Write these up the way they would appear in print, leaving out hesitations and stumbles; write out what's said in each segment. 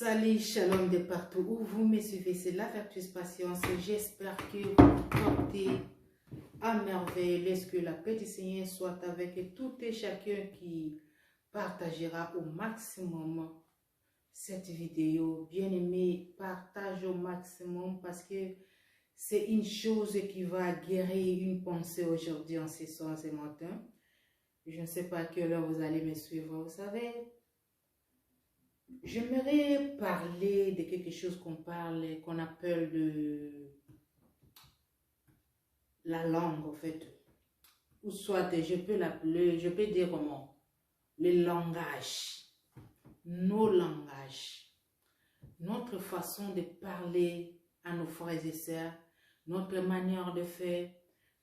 Salut, shalom de partout où vous me suivez, c'est la vertueuse patience. J'espère que vous vous portez à merveille. Laisse que la paix du Seigneur soit avec tout et chacun qui partagera au maximum cette vidéo. Bien aimé, partage au maximum parce que c'est une chose qui va guérir une pensée aujourd'hui, en ce soir, ce matin. Je ne sais pas à quelle heure vous allez me suivre, vous savez. J'aimerais parler de quelque chose qu'on appelle de la langue, en fait. Ou soit, je peux l'appeler, je peux dire comment? Le langage. Nos langages. Notre façon de parler à nos frères et sœurs. Notre manière de faire.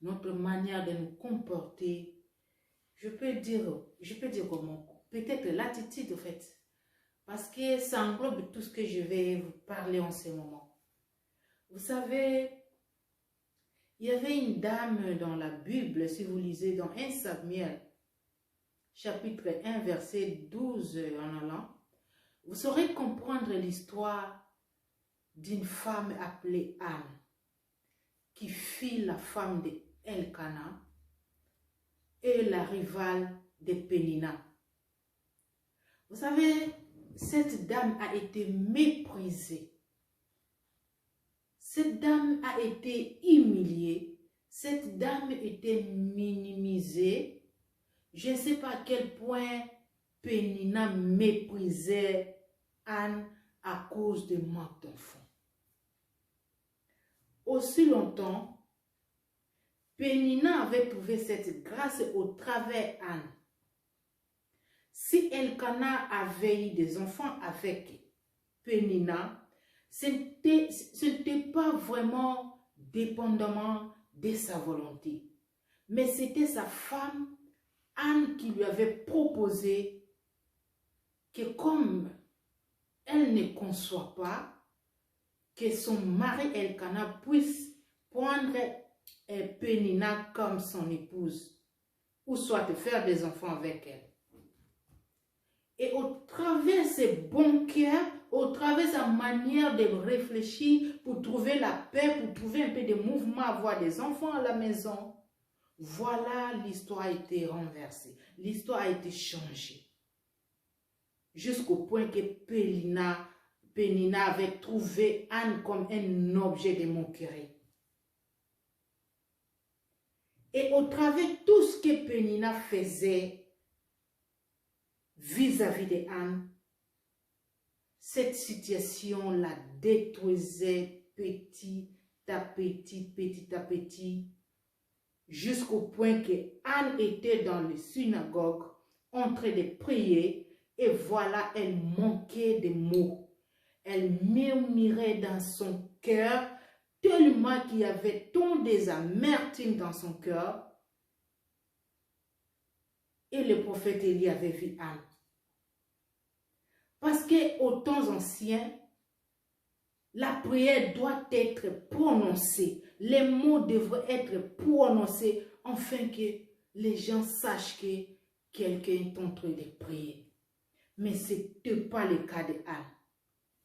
Notre manière de nous comporter. Je peux dire comment? Peut-être l'attitude, en fait. Parce que ça englobe tout ce que je vais vous parler en ce moment. Vous savez, il y avait une dame dans la Bible, si vous lisez dans 1 Samuel, chapitre 1, verset 12 en allant, vous saurez comprendre l'histoire d'une femme appelée Anne, qui fut la femme de Elkana et la rivale de Pénina. Vous savez, cette dame a été méprisée. Cette dame a été humiliée. Cette dame était minimisée. Je ne sais pas à quel point Pénina méprisait Anne à cause de manque d'enfants. Aussi longtemps, Pénina avait trouvé cette grâce au travers Anne. Si Elkana avait eu des enfants avec Pénina, ce n'était pas vraiment dépendamment de sa volonté. Mais c'était sa femme, Anne, qui lui avait proposé que comme elle ne conçoit pas, que son mari Elkana puisse prendre Pénina comme son épouse, ou soit faire des enfants avec elle. Et au travers de ses bons cœurs, au travers de sa manière de réfléchir pour trouver la paix, pour trouver un peu de mouvement, avoir des enfants à la maison, voilà, l'histoire a été renversée. L'histoire a été changée. Jusqu'au point que Pénina avait trouvé Anne comme un objet de moquerie. Et au travers de tout ce que Pénina faisait, vis-à-vis de Anne, cette situation la détruisait petit à petit, jusqu'au point que Anne était dans les synagogues en train de prier et voilà, elle manquait de mots. Elle murmurait dans son cœur tellement qu'il y avait tant d'amertume dans son cœur. Et le prophète Élie avait vu Anne. Parce qu'aux temps anciens, la prière doit être prononcée. Les mots devraient être prononcés afin que les gens sachent que quelqu'un est en train de prier. Mais ce n'était pas le cas de Anne.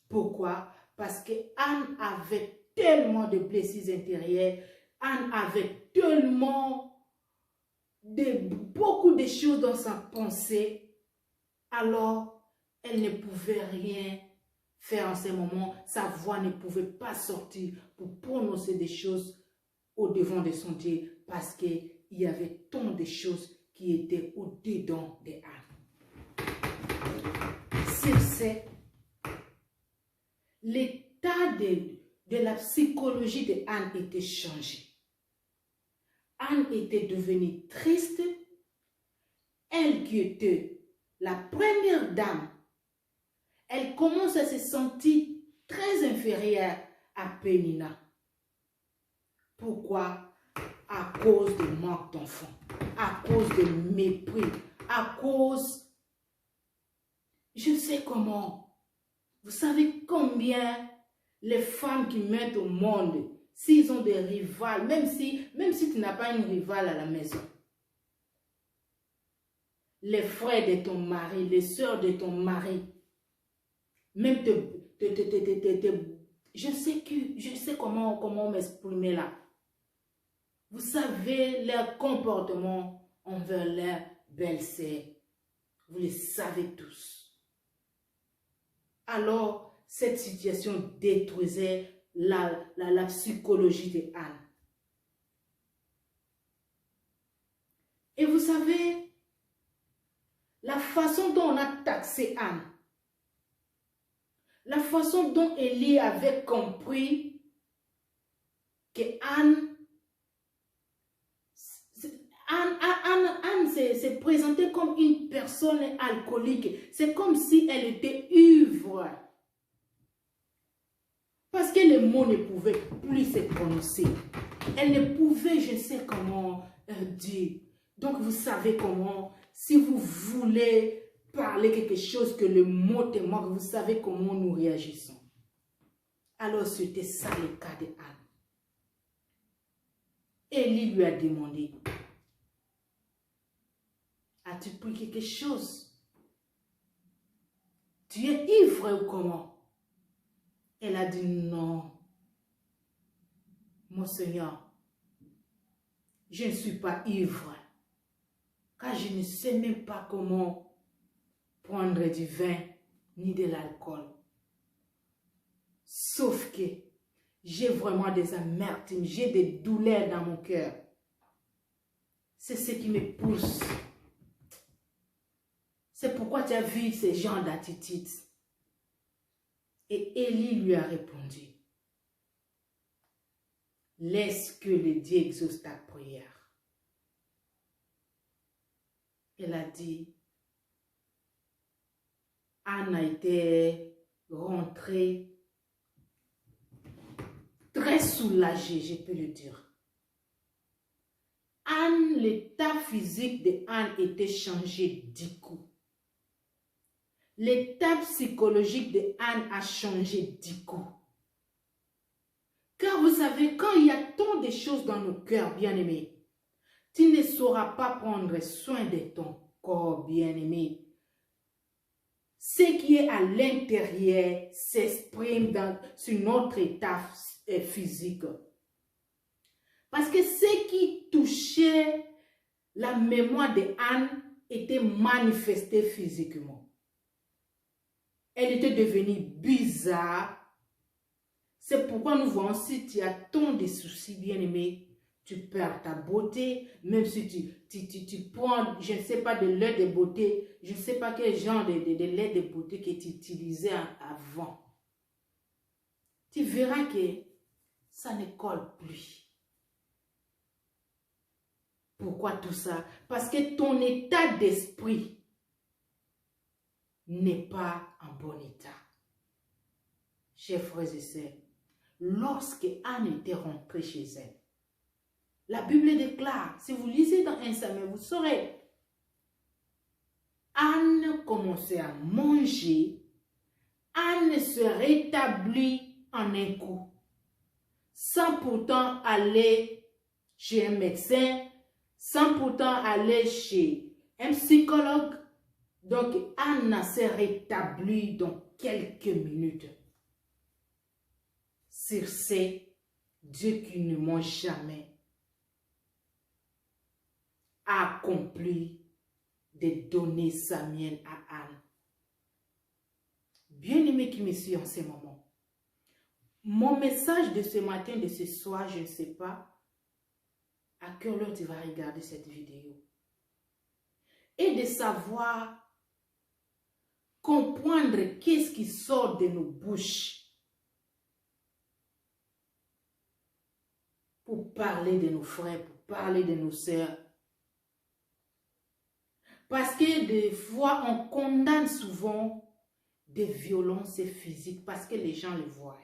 Pourquoi? Parce que Anne avait tellement de blessures intérieures. Anne avait tellement beaucoup de choses dans sa pensée. Alors, elle ne pouvait rien faire en ce moment. Sa voix ne pouvait pas sortir pour prononcer des choses au devant de son Dieu parce qu'il y avait tant de choses qui étaient au-dedans de Anne. C'est l'état de la psychologie de Anne était changé. Anne était devenue triste. Elle qui était la première dame, elle commence à se sentir très inférieure à Pénina. Pourquoi? À cause de manque d'enfants, à cause de mépris, à cause, je sais comment. Vous savez combien les femmes qui mettent au monde, s'ils ont des rivales, même si tu n'as pas une rivale à la maison, les frères de ton mari, les sœurs de ton mari, même je sais comment m'exprimer là. Vous savez leur comportement envers leur belle-sœur. Vous les savez tous. Alors, cette situation détruisait la psychologie de Anne. Et vous savez, la façon dont on a taxé Anne, la façon dont Élie avait compris que Anne s'est présentée comme une personne alcoolique. C'est comme si elle était ivre. Parce que les mots ne pouvaient plus se prononcer. Elle ne pouvait, je ne sais comment dire. Donc vous savez comment, si vous voulez parler quelque chose que le mot te manque, vous savez comment nous réagissons. Alors c'était ça le cas de Anne. Élie lui a demandé, as-tu pris quelque chose? Tu es ivre ou comment? Elle a dit non. Mon Seigneur, je ne suis pas ivre. Car je ne sais même pas comment prendre du vin ni de l'alcool. Sauf que j'ai vraiment des amertumes, j'ai des douleurs dans mon cœur. C'est ce qui me pousse. C'est pourquoi tu as vu ces genres d'attitudes. Et Élie lui a répondu, laisse que le Dieu exauce ta prière. Elle a dit, Anne a été rentrée très soulagée, je peux le dire. Anne, l'état physique de Anne était changé du coup. L'état psychologique de Anne a changé du coup. Car vous savez, quand il y a tant de choses dans nos cœurs, bien-aimés, tu ne sauras pas prendre soin de ton corps, bien-aimé. Ce qui est à l'intérieur s'exprime sur notre état physique. Parce que ce qui touchait la mémoire de Anne était manifesté physiquement. Elle était devenue bizarre. C'est pourquoi nous voyons, si tu as tant de soucis, bien-aimé, tu perds ta beauté, même si tu prends, je ne sais pas, de lait de beauté, je ne sais pas quel genre de lait de beauté que tu utilisais avant. Tu verras que ça ne colle plus. Pourquoi tout ça? Parce que ton état d'esprit n'est pas en bon état. Chers frères et sœurs, lorsque Anne était rentrée chez elle, la Bible déclare, si vous lisez dans 1 Samuel, vous saurez, Anne commençait à manger, Anne se rétablit en un coup, sans pourtant aller chez un médecin, sans pourtant aller chez un psychologue. Donc, Anne s'est rétablie dans quelques minutes. Sur ce, Dieu qui ne ment jamais a accompli de donner sa mienne à Anne. Bien-aimé qui me suit en ce moment, mon message de ce matin, de ce soir, je ne sais pas à quelle heure tu vas regarder cette vidéo. Et de savoir, comprendre qu'est-ce qui sort de nos bouches pour parler de nos frères, pour parler de nos sœurs. Parce que des fois, on condamne souvent des violences physiques parce que les gens le voient.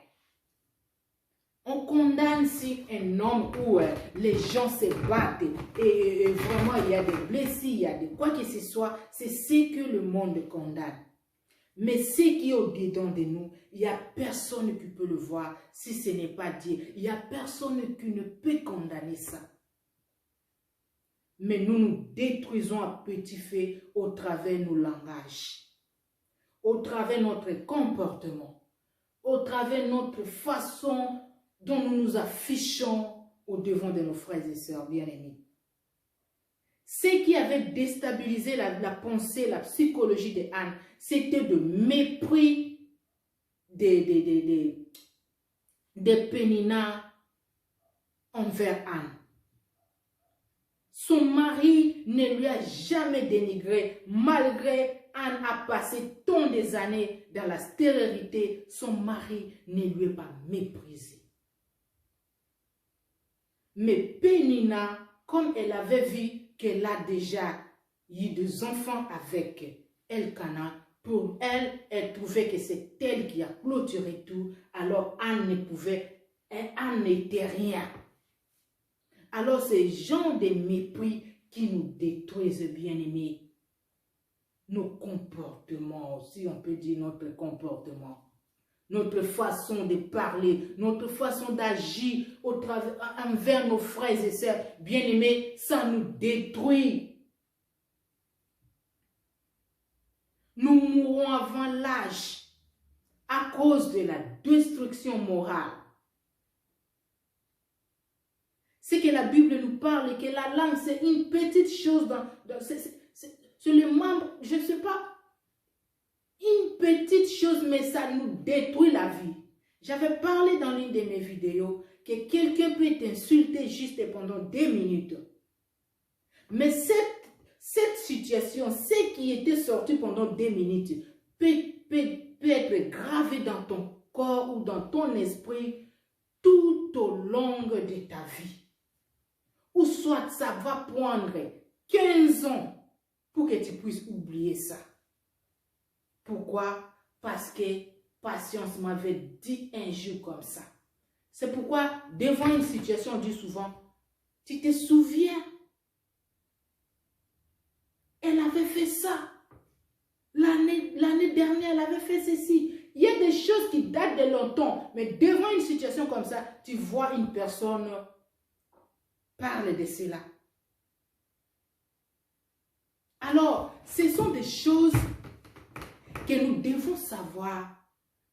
On condamne si un homme où les gens se battent et vraiment il y a des blessés, il y a de quoi que ce soit, c'est ce que le monde condamne. Mais ce qui est au-dedans de nous, il n'y a personne qui peut le voir si ce n'est pas Dieu. Il n'y a personne qui ne peut condamner ça. Mais nous nous détruisons à petit feu au travers de nos langages, au travers de notre comportement, au travers de notre façon dont nous nous affichons au devant de nos frères et sœurs bien-aimés. Ce qui avait déstabilisé la pensée, la psychologie de Anne, c'était de mépris de Pénina envers Anne. Son mari ne lui a jamais dénigré, malgré Anne a passé tant des années dans la stérilité, son mari ne lui a pas méprisé. Mais Pénina, comme elle avait vu qu'elle a déjà eu des enfants avec Elkana, pour elle, elle trouvait que c'est elle qui a clôturé tout, alors Anne n'était rien. Alors ces gens de mépris qui nous détruisent, bien-aimés, nos comportements, si on peut dire notre comportement, notre façon de parler, notre façon d'agir envers nos frères et sœurs, bien-aimés, ça nous détruit. Nous mourrons avant l'âge à cause de la destruction morale. C'est que la Bible nous parle et que la langue, c'est une petite chose c'est le membre, je ne sais pas, une petite chose, mais ça nous détruit la vie. J'avais parlé dans l'une de mes vidéos que quelqu'un peut t'insulter juste pendant 2 minutes. Mais cette situation, ce qui était sorti pendant 2 minutes, peut être gravé dans ton corps ou dans ton esprit tout au long de ta vie. Ou soit ça va prendre 15 ans pour que tu puisses oublier ça. Pourquoi? Parce que Patience m'avait dit un jour comme ça. C'est pourquoi, devant une situation, on dit souvent, tu te souviens? Elle avait fait ça. L'année dernière, elle avait fait ceci. Il y a des choses qui datent de longtemps, mais devant une situation comme ça, tu vois une personne parler de cela. Alors, ce sont des choses que nous devons savoir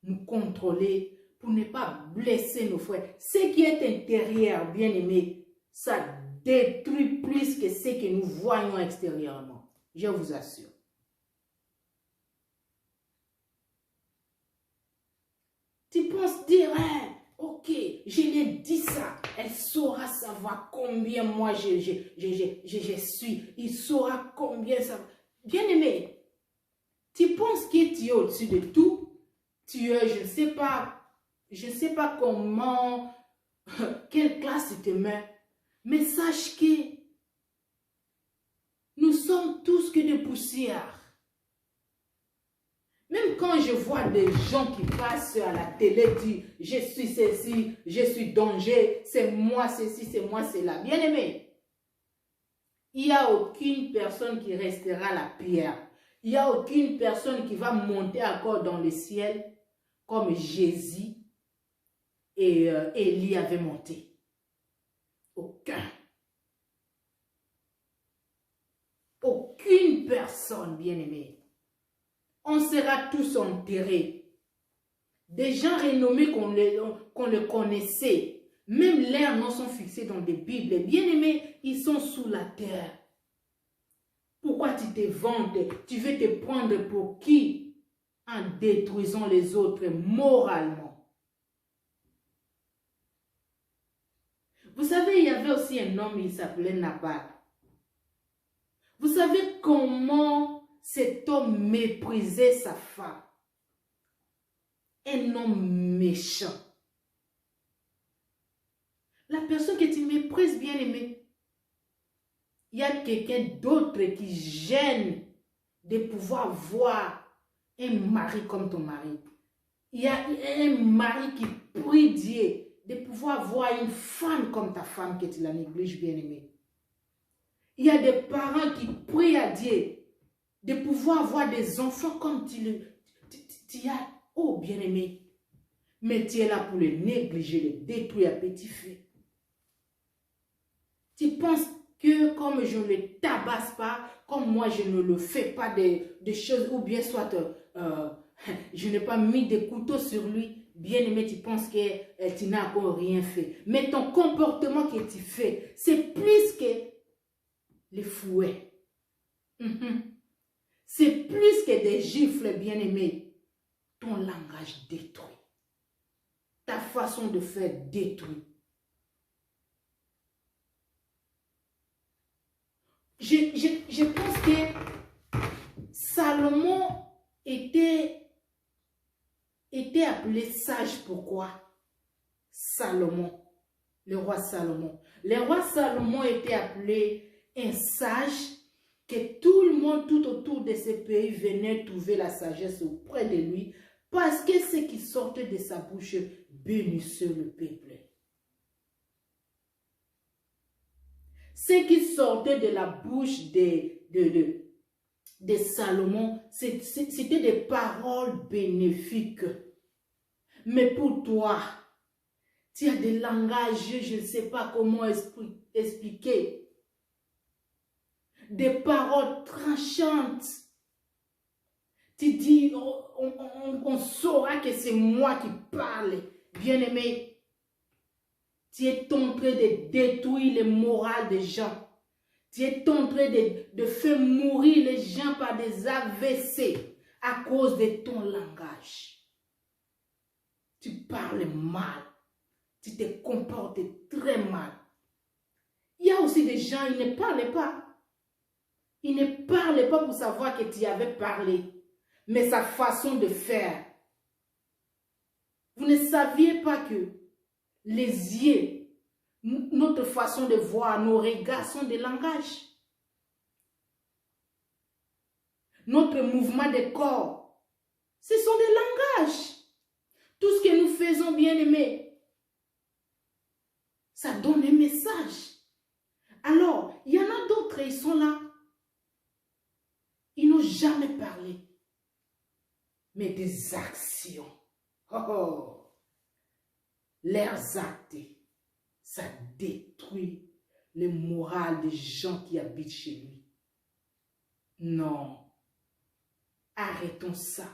nous contrôler pour ne pas blesser nos frères. Ce qui est intérieur, bien aimé, ça détruit plus que ce que nous voyons extérieurement. Je vous assure. Tu penses dire, hein, ok, je lui ai dit ça. Elle saura savoir combien moi je suis. Il saura combien ça... Bien aimé, tu penses que tu es au-dessus de tout. Tu es, je ne sais pas comment, quelle classe tu te mets. Mais sache que nous sommes tous que des poussières. Même quand je vois des gens qui passent à la télé dire « Je suis ceci, je suis danger, c'est moi ceci, c'est moi cela ». Bien aimé, il n'y a aucune personne qui restera la pierre. Il n'y a aucune personne qui va monter encore dans le ciel comme Jésus et Élie avaient monté. Aucun. Aucune personne, bien aimée. On sera tous enterrés. Des gens renommés qu'on le connaissait. Même leurs noms sont fixés dans des Bibles. Bien aimés, ils sont sous la terre. Pourquoi tu te vantes? Tu veux te prendre pour qui? En détruisant les autres moralement. Vous savez, il y avait aussi un homme, il s'appelait Nabal. Vous savez comment cet homme méprisait sa femme? Un homme méchant. La personne que tu méprises, bien aimé, il y a quelqu'un d'autre qui gêne de pouvoir voir un mari comme ton mari. Il y a un mari qui prie Dieu de pouvoir voir une femme comme ta femme que tu la négliges, bien aimé. Il y a des parents qui prient à Dieu de pouvoir voir des enfants comme tu as. Oh, bien aimé. Mais tu es là pour les négliger, les détruire à petit feu. Tu penses que comme je ne les tabasse pas, comme moi je ne le fais pas des choses, ou bien soit je n'ai pas mis de couteau sur lui. Bien-aimé, tu penses que tu n'as encore rien fait. Mais ton comportement que tu fais, c'est plus que les fouets. C'est plus que des gifles, bien-aimé. Ton langage détruit. Ta façon de faire détruit. Je pense que Salomon était appelé sage. Pourquoi? Salomon, le roi Salomon. Le roi Salomon était appelé un sage que tout le monde tout autour de ce pays venait trouver la sagesse auprès de lui parce que ce qui sortait de sa bouche bénissait le peuple. Ce qui sortait de la bouche de Salomon, c'était des paroles bénéfiques. Mais pour toi, tu as des langages, je ne sais pas comment expliquer. Des paroles tranchantes. Tu dis, on saura que c'est moi qui parle. Bien-aimé, tu es en train de détruire le moral des gens. Tu es en train de faire mourir les gens par des AVC à cause de ton langage. Tu parles mal. Tu te comportes très mal. Il y a aussi des gens, ils ne parlaient pas. Ils ne parlaient pas pour savoir que tu avais parlé. Mais sa façon de faire. Vous ne saviez pas que les yeux, notre façon de voir, nos regards sont des langages. Notre mouvement de corps, ce sont des langages. Tout ce que nous faisons, bien-aimés, ça donne un message. Alors, il y en a d'autres, ils sont là. Ils n'ont jamais parlé. Mais des actions. Oh, leurs actes, ça détruit le moral des gens qui habitent chez lui. Non. Arrêtons ça.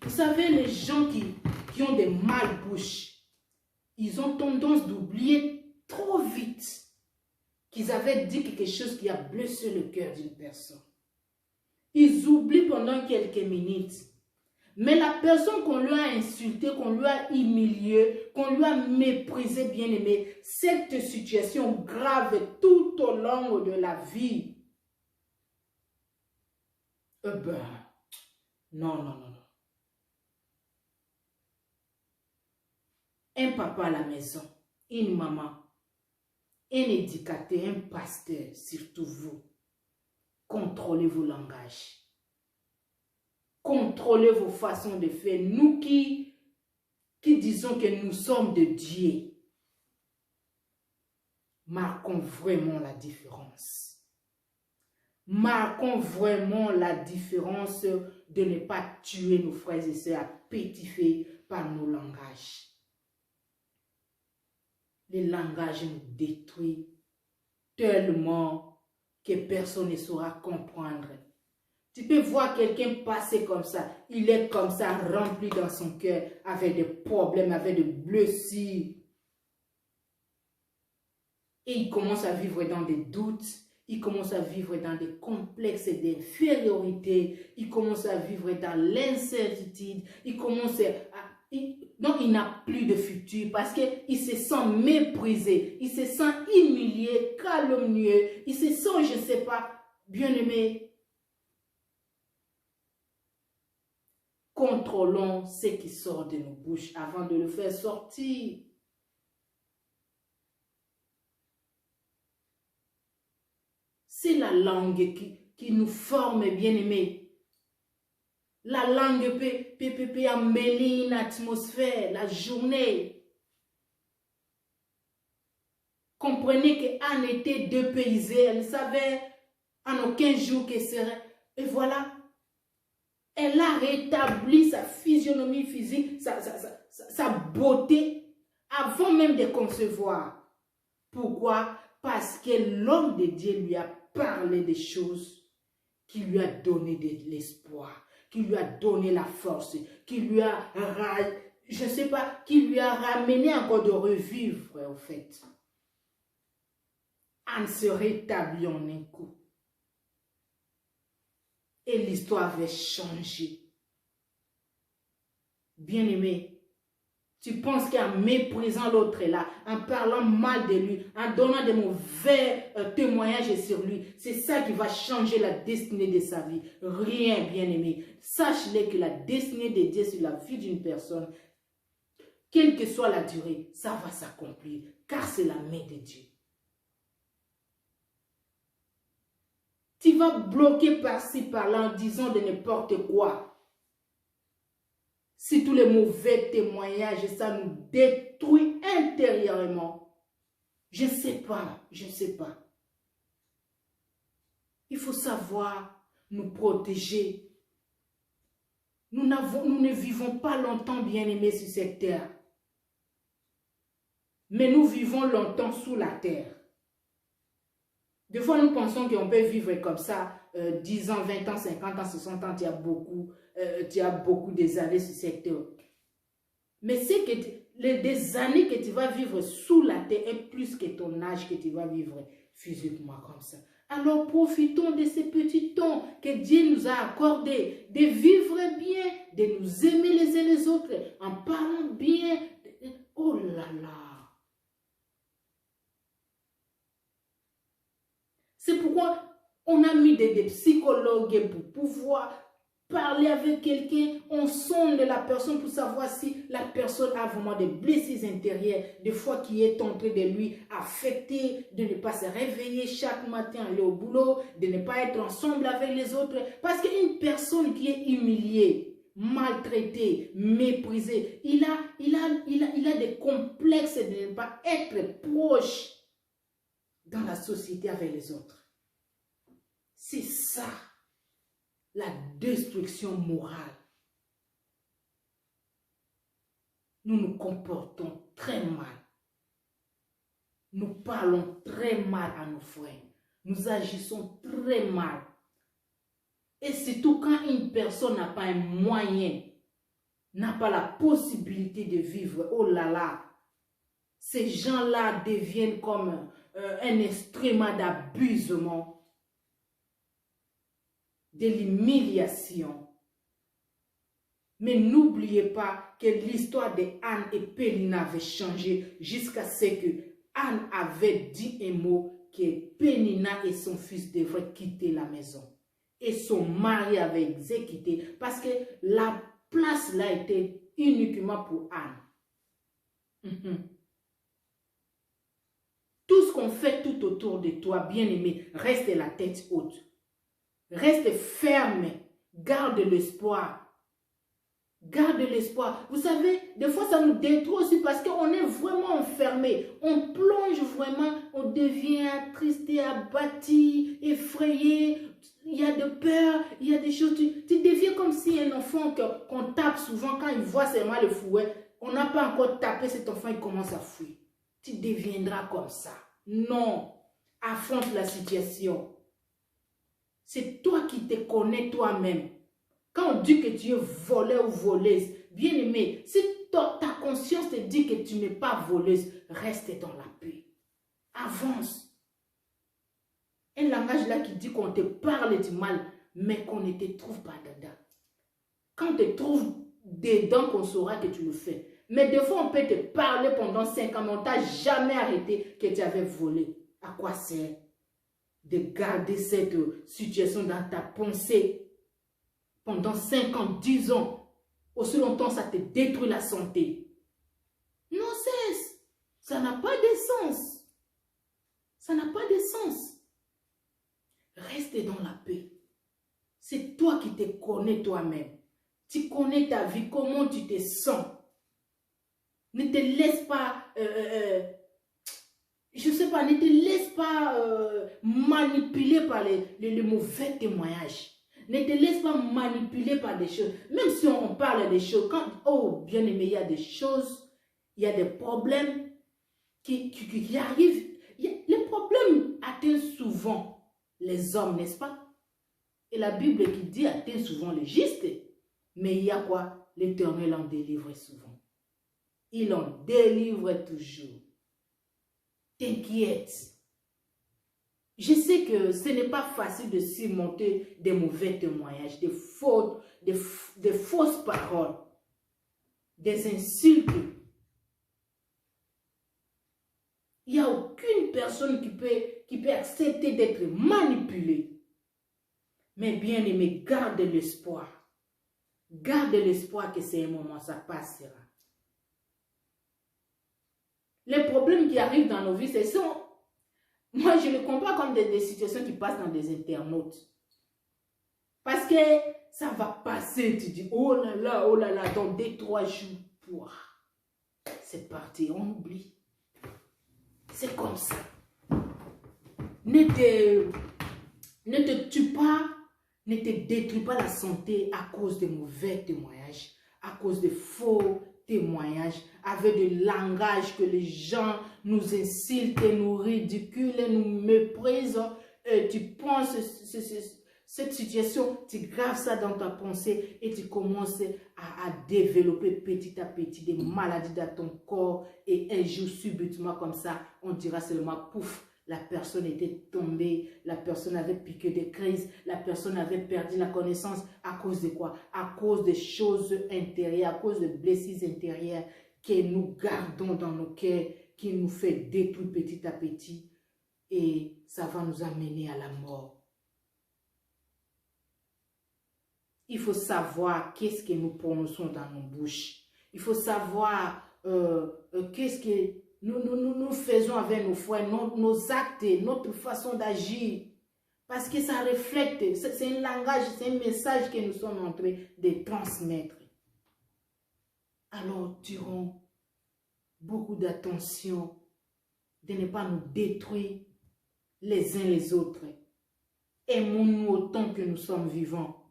Vous savez, les gens qui ont des malbouches, ils ont tendance d'oublier trop vite qu'ils avaient dit quelque chose qui a blessé le cœur d'une personne. Ils oublient pendant quelques minutes. Mais la personne qu'on lui a insultée, qu'on lui a humiliée, qu'on lui a méprisée, bien aimé, cette situation grave tout au long de la vie, non. Un papa à la maison, une maman, un éducateur, un pasteur, surtout vous, contrôlez vos langages. Contrôlez vos façons de faire. Nous qui disons que nous sommes de Dieu, marquons vraiment la différence. Marquons vraiment la différence de ne pas tuer nos frères et sœurs à petit feu par nos langages. Le langage nous détruit tellement que personne ne saura comprendre. Tu peux voir quelqu'un passer comme ça. Il est comme ça, rempli dans son cœur, avec des problèmes, avec des blessures. Et il commence à vivre dans des doutes. Il commence à vivre dans des complexes d'infériorité. Il commence à vivre dans l'incertitude. Donc, il n'a plus de futur parce qu'il se sent méprisé. Il se sent humilié, calomnieux. Il se sent, je ne sais pas, bien-aimé. Contrôlons ce qui sort de nos bouches avant de le faire sortir. C'est la langue qui nous forme, bien-aimés. La langue peut amener une atmosphère, la journée. Comprenez qu'Anne était dépaysée, elle savait en aucun jour qu'elle serait. Et voilà, elle a rétabli sa physionomie physique, sa beauté, avant même de concevoir. Pourquoi? Parce que l'homme de Dieu lui a parlé des choses qui lui a donné de l'espoir, qui lui a donné la force, qui lui a, je ne sais pas, qui lui a ramené encore de revivre, en fait. Anne se rétablit en un coup. Et l'histoire avait changé. Bien-aimé, tu penses qu'en méprisant l'autre là, en parlant mal de lui, en donnant des mauvais témoignages sur lui, c'est ça qui va changer la destinée de sa vie. Rien, bien-aimé. Sache-le que la destinée de Dieu sur la vie d'une personne, quelle que soit la durée, ça va s'accomplir, car c'est la main de Dieu. Tu vas bloquer par-ci, par-là en disant de n'importe quoi. Si tous les mauvais témoignages, ça nous détruit intérieurement. Je ne sais pas, je ne sais pas. Il faut savoir nous protéger. Nous ne vivons pas longtemps, bien-aimés, sur cette terre. Mais nous vivons longtemps sous la terre. Des fois, nous pensons qu'on peut vivre comme ça, 10 ans, 20 ans, 50 ans, 60 ans, tu as beaucoup des années sur cette terre. Mais c'est que des années que tu vas vivre sous la terre est plus que ton âge que tu vas vivre physiquement comme ça. Alors profitons de ces petits temps que Dieu nous a accordés, de vivre bien, de nous aimer les uns les autres, en parlant bien. Oh là là! C'est pourquoi on a mis des psychologues pour pouvoir parler avec quelqu'un. On sonde la personne pour savoir si la personne a vraiment des blessures intérieures, des fois qui est en train de lui affecter, de ne pas se réveiller chaque matin, aller au boulot, de ne pas être ensemble avec les autres. Parce qu'une personne qui est humiliée, maltraitée, méprisée, il a des complexes de ne pas être proche dans la société avec les autres. C'est ça, la destruction morale. Nous nous comportons très mal. Nous parlons très mal à nos frères. Nous agissons très mal. Et surtout quand une personne n'a pas un moyen, n'a pas la possibilité de vivre, oh là là, ces gens-là deviennent comme un instrument d'abusement, de l'humiliation. Mais n'oubliez pas que l'histoire de Anne et Pénina avait changé jusqu'à ce que Anne avait dit un mot que Pénina et son fils devraient quitter la maison. Et son mari avait exécuté parce que la place là était uniquement pour Anne. Tout ce qu'on fait tout autour de toi, bien-aimé, reste la tête haute. Reste ferme. Garde l'espoir. Garde l'espoir. Vous savez, des fois, ça nous détruit aussi parce qu'on est vraiment enfermé. On plonge vraiment, on devient triste, abattu, effrayé. Il y a de peur, il y a des choses. Tu deviens comme si un enfant qu'on tape souvent quand il voit seulement le fouet. On n'a pas encore tapé cet enfant, il commence à fuir. Tu deviendras comme ça. Non. Affronte la situation. C'est toi qui te connais toi-même. Quand on dit que tu es voleur ou voleuse, bien aimé, si ta conscience te dit que tu n'es pas voleuse, reste dans la paix. Avance. Un langage là qui dit qu'on te parle du mal, mais qu'on ne te trouve pas dedans. Quand on te trouve dedans, qu'on saura que tu le fais. Mais des fois, on peut te parler pendant 5 ans, mais on ne t'a jamais arrêté que tu avais volé. À quoi sert de garder cette situation dans ta pensée pendant 5 ans, 10 ans? Aussi longtemps, ça te détruit la santé. Non, cesse. Ça n'a pas de sens. Ça n'a pas de sens. Reste dans la paix. C'est toi qui te connais toi-même. Tu connais ta vie, comment tu te sens. Ne te laisse pas, je ne sais pas, ne te laisse pas manipuler par les mauvais témoignages. Ne te laisse pas manipuler par des choses. Même si on parle des choses, quand, oh bien aimé, il y a des choses, il y a des problèmes qui arrivent. Les problèmes atteignent souvent les hommes, n'est-ce pas? Et la Bible qui dit atteint souvent les justes. Mais il y a quoi? L'Éternel en délivre souvent. Il en délivre toujours. T'inquiète. Je sais que ce n'est pas facile de surmonter des mauvais témoignages, des fautes, des fausses paroles, des insultes. Il n'y a aucune personne qui peut accepter d'être manipulée. Mais bien aimé, garde l'espoir. Garde l'espoir que c'est un moment, ça passera. Les problèmes qui arrivent dans nos vies, ce sont... Moi, je le comprends comme des situations qui passent dans des internautes. Parce que ça va passer, tu dis, oh là là, dans 2-3 jours. C'est parti, on oublie. C'est comme ça. Ne te tue pas, ne te détruis pas la santé à cause de mauvais témoignages, à cause de faux témoignages, avec du langage que les gens nous insultent, nous ridiculent, nous méprisent. Et tu penses cette situation, tu graves ça dans ta pensée et tu commences à développer petit à petit des maladies dans ton corps et un jour subitement comme ça, on dira seulement pouf, la personne était tombée, la personne avait piqué des crises, la personne avait perdu la connaissance. À cause de quoi? À cause des choses intérieures, à cause de blessures intérieures que nous gardons dans nos cœurs, qui nous fait détruire petit à petit et ça va nous amener à la mort. Il faut savoir qu'est-ce que nous prononçons dans nos bouches. Il faut savoir qu'est-ce que nous faisons avec nos frères, nos actes, notre façon d'agir. Parce que ça reflète, c'est un langage, c'est un message que nous sommes en train de transmettre. Alors, durons beaucoup d'attention de ne pas nous détruire les uns les autres. Aimons-nous autant que nous sommes vivants.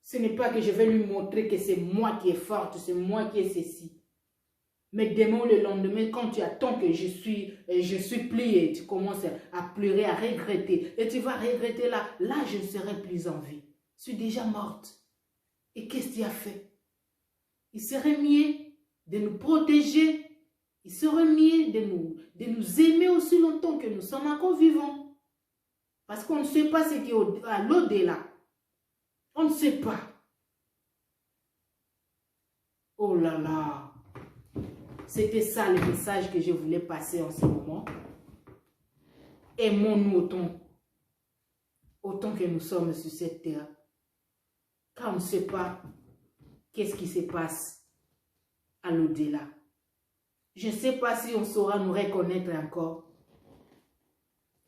Ce n'est pas que je vais lui montrer que c'est moi qui est forte, c'est moi qui est ceci. Mais demain ou le lendemain, quand tu attends que je suis plié, tu commences à pleurer, à regretter. Et tu vas regretter là je ne serai plus en vie. Je suis déjà morte. Et qu'est-ce que tu as fait? Il serait mieux de nous protéger. Il serait mieux de nous aimer aussi longtemps que nous sommes encore vivants. Parce qu'on ne sait pas ce qui est à l'au-delà. On ne sait pas. Oh là là. C'était ça le message que je voulais passer en ce moment. Aimons-nous autant que nous sommes sur cette terre. Car on ne sait pas qu'est-ce qui se passe à l'au-delà. Je ne sais pas si on saura nous reconnaître encore.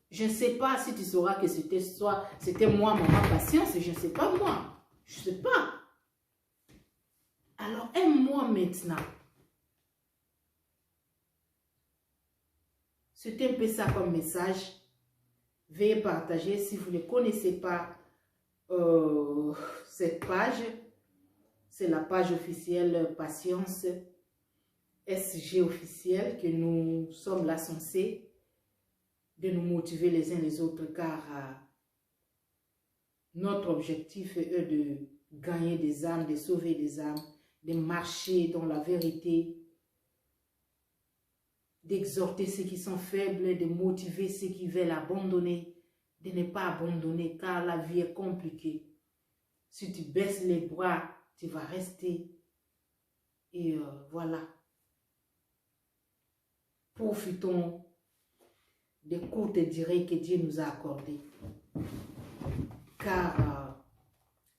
Je ne sais pas si tu sauras que c'était moi, maman Patience. Je ne sais pas moi. Je ne sais pas. Alors aime-moi maintenant. C'était un peu ça comme message. Veuillez partager. Si vous ne connaissez pas cette page, c'est la page officielle Patience SG officielle que nous sommes là censés de nous motiver les uns les autres car notre objectif est de gagner des âmes, de sauver des âmes, de marcher dans la vérité, d'exhorter ceux qui sont faibles, de motiver ceux qui veulent abandonner, de ne pas abandonner car la vie est compliquée. Si tu baisses les bras, tu vas rester. Et voilà. Profitons des courtes durées que Dieu nous a accordées. Car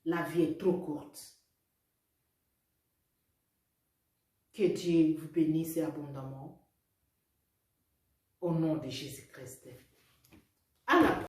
la vie est trop courte. Que Dieu vous bénisse abondamment. Au nom de Jésus-Christ. À la prochaine.